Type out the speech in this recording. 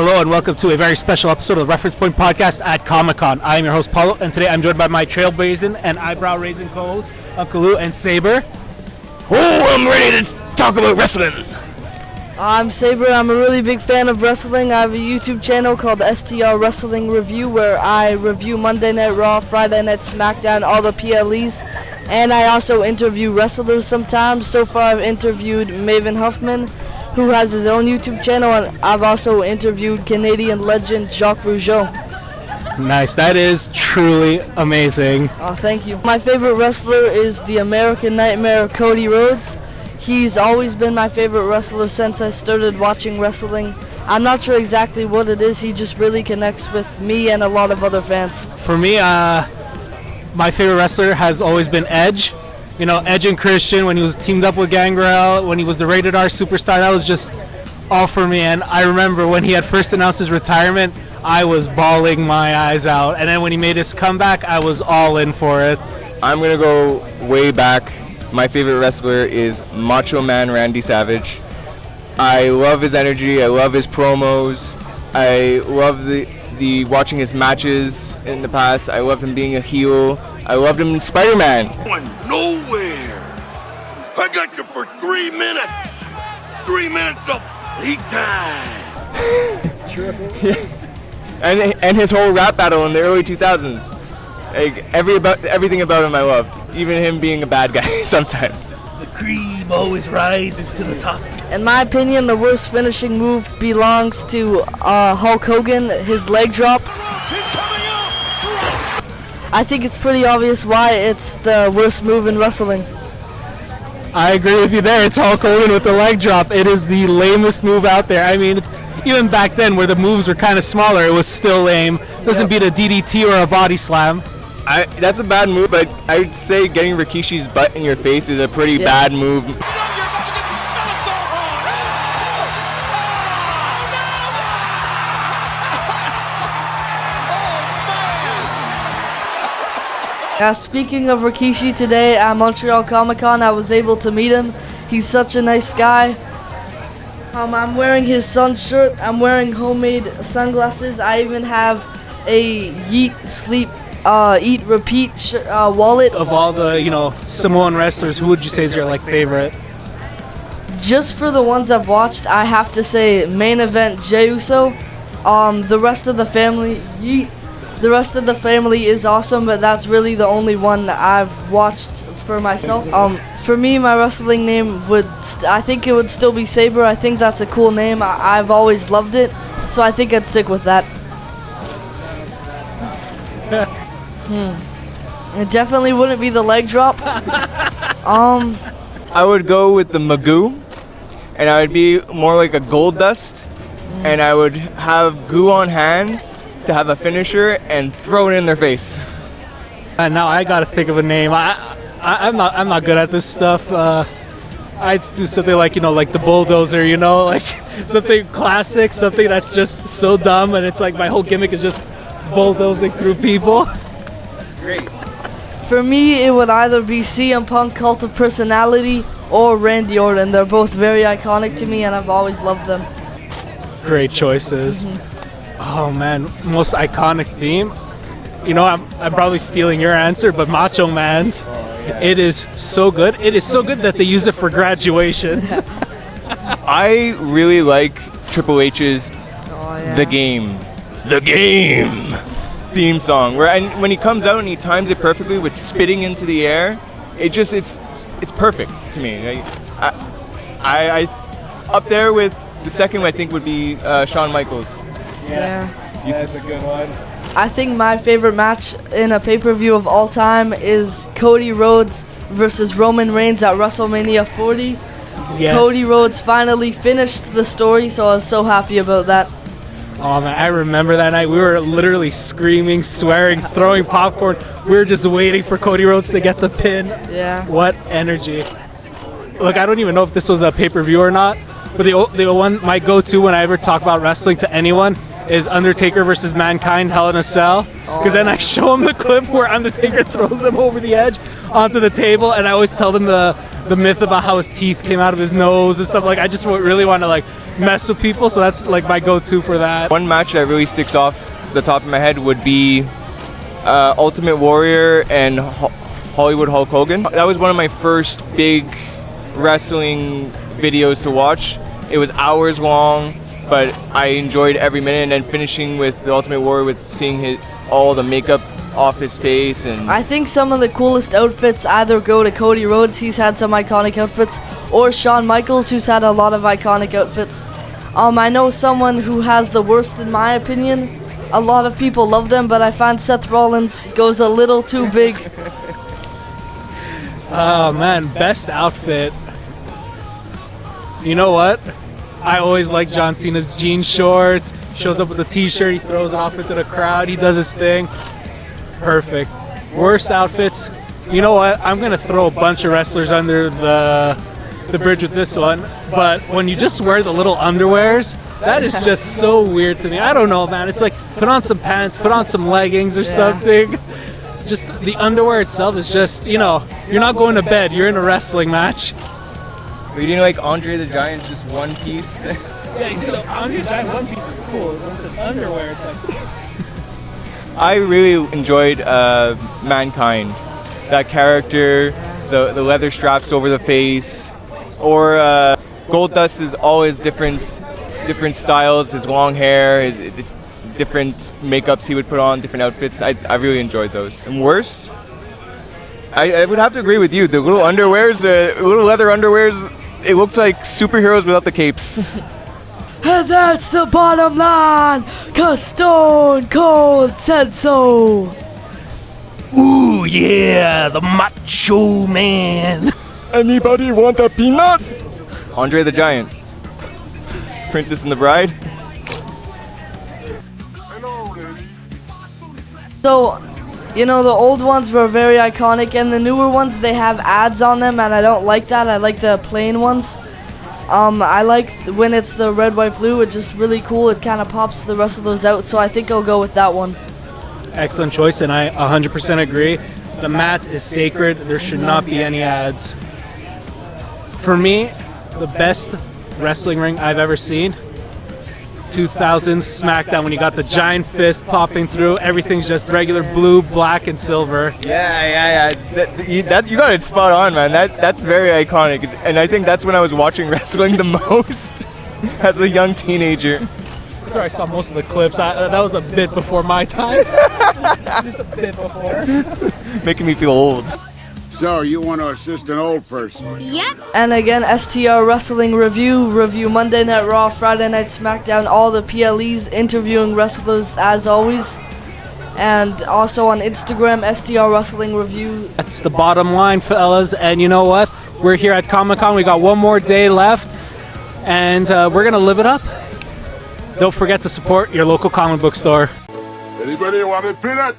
Hello and welcome to a very special episode of the Reference Point Podcast at Comic-Con. I am your host, Paolo, and today I'm joined by my trailblazing and eyebrow-raising co-hosts, Uncle Lou and Sabre. Oh, I'm ready to talk about wrestling. I'm Sabre. I'm a really big fan of wrestling. I have a YouTube channel called STR Wrestling Review where I review Monday Night Raw, Friday Night SmackDown, all the PLEs, and I also interview wrestlers sometimes. So far I've interviewed Maven Huffman, who has his own YouTube channel, and I've also interviewed Canadian legend Jacques Rougeau. Nice, that is truly amazing. Oh, thank you. My favorite wrestler is the American Nightmare, Cody Rhodes. He's always been my favorite wrestler since I started watching wrestling. I'm not sure exactly what it is, he just really connects with me and a lot of other fans. For me, my favorite wrestler has always been Edge. You know, Edge and Christian, when he was teamed up with Gangrel, when he was the Rated R superstar, that was just all for me. And I remember when he had first announced his retirement, I was bawling my eyes out. And then when he made his comeback, I was all in for it. I'm going to go way back. My favorite wrestler is Macho Man Randy Savage. I love his energy. I love his promos. I love the watching his matches in the past. I love him being a heel. I loved him in Spider-Man. Going nowhere. I got you for 3 minutes. 3 minutes of heat time. It's true. And his whole rap battle in the early 2000s. Like everything about him I loved. Even him being a bad guy sometimes. The cream always rises to the top. In my opinion, the worst finishing move belongs to Hulk Hogan, his leg drop. I think it's pretty obvious why it's the worst move in wrestling. I agree with you there. It's Hulk Hogan with the leg drop. It is the lamest move out there. I mean, even back then where the moves were kind of smaller, it was still lame. Doesn't beat a DDT or a body slam. That's a bad move, but I would say getting Rikishi's butt in your face is a pretty bad move. Speaking of Rikishi, today at Montreal Comiccon, I was able to meet him. He's such a nice guy. I'm wearing his son's shirt. I'm wearing homemade sunglasses. I even have a Yeet Sleep Eat Repeat wallet. Of all the, Samoan wrestlers, who would you say is your favorite? Just for the ones I've watched, I have to say main event Jey Uso. The rest of the family, Yeet. The rest of the family is awesome, but that's really the only one that I've watched for myself. For me, my wrestling name I think it would still be Sabre. I think that's a cool name. I've always loved it, so I think I'd stick with that. It definitely wouldn't be the leg drop. I would go with the Magoo, and I would be more like a Gold Dust, and I would have goo on hand to have a finisher and throw it in their face. And now I gotta think of a name. I'm not good at this stuff. I'd do something like the bulldozer, like something classic, something that's just so dumb, and it's like my whole gimmick is just bulldozing through people. Great. For me, it would either be CM Punk, Cult of Personality, or Randy Orton. They're both very iconic to me, and I've always loved them. Great choices. Oh man, most iconic theme. I'm probably stealing your answer, but Macho Man's. It is so good. It is so good that they use it for graduations. I really like Triple H's The Game theme song, when he comes out and he times it perfectly with spitting into the air. It's perfect to me. I up there with the second I think would be Shawn Michaels. Yeah. That's a good one. I think my favorite match in a pay-per-view of all time is Cody Rhodes versus Roman Reigns at WrestleMania 40. Yes. Cody Rhodes finally finished the story, so I was so happy about that. Oh man, I remember that night. We were literally screaming, swearing, throwing popcorn. We were just waiting for Cody Rhodes to get the pin. Yeah. What energy. Look, I don't even know if this was a pay-per-view or not, but the one, my go-to when I ever talk about wrestling to anyone is Undertaker versus Mankind, Hell in a Cell. Because then I show them the clip where Undertaker throws him over the edge onto the table, and I always tell them the the myth about how his teeth came out of his nose and stuff. Like, I just really want to like mess with people, so that's like my go-to for that. One match that really sticks off the top of my head would be Ultimate Warrior and Hollywood Hulk Hogan. That was one of my first big wrestling videos to watch. It was hours long, but I enjoyed every minute, and then finishing with the Ultimate Warrior with seeing all the makeup off his face. And I think some of the coolest outfits either go to Cody Rhodes, he's had some iconic outfits, or Shawn Michaels, who's had a lot of iconic outfits. I know someone who has the worst in my opinion. A lot of people love them, but I find Seth Rollins goes a little too big. Oh man, best outfit. You know what? I always like John Cena's jean shorts. Shows up with a t-shirt, he throws it off into the crowd, he does his thing. Perfect. Worst outfits. You know what? I'm gonna throw a bunch of wrestlers under the bridge with this one. But when you just wear the little underwears, that is just so weird to me. I don't know, man. It's like put on some pants, put on some leggings or something. Just the underwear itself is just, you know, you're not going to bed. You're in a wrestling match. you didn't like Andre the Giant just one piece? Yeah, you see the Andre the Giant one piece is cool. When it's an underwear, it's like. I really enjoyed Mankind. That character, the leather straps over the face, or Goldust is always different styles. His long hair, his different makeups he would put on, different outfits. I really enjoyed those. And worst, I would have to agree with you. The little underwears, little leather underwears, it looked like superheroes without the capes. And that's the bottom line, 'cause Stone Cold said so. Ooh, yeah, the Macho Man. Anybody want a peanut? Andre the Giant. Princess and the Bride. So, you know, the old ones were very iconic, and the newer ones, they have ads on them, and I don't like that. I like the plain ones. I like when it's the red, white, blue. It's just really cool. It kind of pops the rest of those out, so I think I'll go with that one. Excellent choice, and I 100% agree. The mat is sacred. There should not be any ads. For me, the best wrestling ring I've ever seen, 2000s SmackDown, when you got the giant fist popping through. Everything's just regular blue, black, and silver. Yeah. That you got it spot on, man. That's very iconic, and I think that's when I was watching wrestling the most as a young teenager. That's where I saw most of the clips. That was a bit before my time. Just a bit before. Making me feel old. So, you want to assist an old person? Yep. And again, STR Wrestling review Monday Night Raw, Friday Night SmackDown, all the PLEs, interviewing wrestlers as always. And also on Instagram, STR Wrestling Review. That's the bottom line, fellas. And you know what? We're here at Comic-Con. We got one more day left, and we're going to live it up. Don't forget to support your local comic book store. Anybody want a peanut?